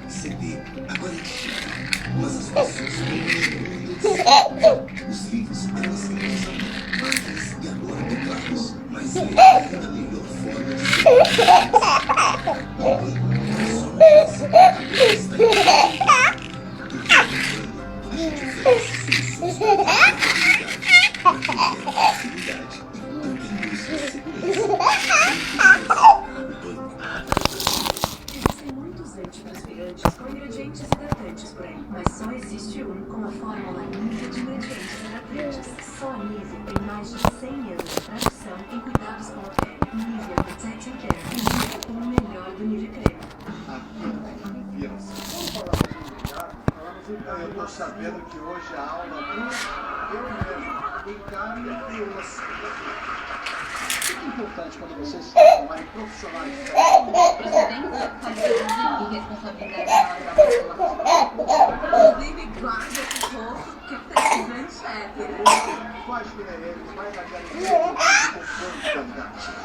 CD, agora é digital, mas as pessoas continuam. Os livros elas usam máquinas e agora teclados, mas ler é a melhor forma de ser. A gente oferece soluções para a facilidade e mantém sua segurança. Antitranspirantes com ingredientes hidratantes por aí, mas só existe um com a fórmula Nivea de ingredientes hidratantes. Só a Nivea tem mais de 100 anos de tradição em cuidados com a pele. Nivea Protect and Care, o melhor do Nivea Creme. Eu tô sabendo que hoje a aula eu mesmo encaro e osso. O que é importante quando vocês se formarem profissionais? Procedência, qualidade e responsabilidade na hora da musculação. Inclusive, guarda esse rosto que tá grande chefe. Faz que nem eles, vai na qualidade.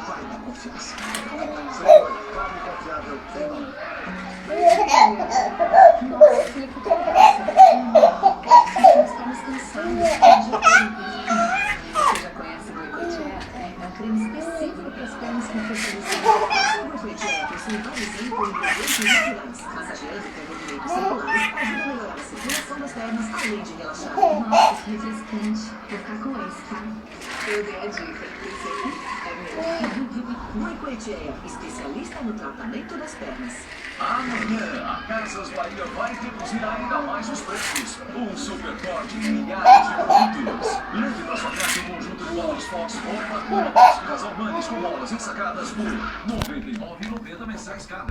Vai na confiança. Você foi, claro e confiável, tem nome. Nossa, Felipe, que estamos cansados. Você já conhece o Goicoechea? É um creme específico para as pernas com fortalecidas. O Goicoechea possui vários ingredientes naturais, massageando com movimentos circulares, ajuda a melhorar a circulação das pernas, além de relaxar. Nossa, que refrescante. Vou ficar com esse, tá? Eu dei a dica. Esse aqui é meu. Goicoechea, especialista no tratamento das pernas. Amanhã, a Casas Bahia vai reduzir ainda mais os preços. Um super corte em milhares de produtos. Leve para sua casa um conjunto de bolas Fox Forma, máscaras Almanes com bolas ensacadas por R$ 99,90 mensais cada.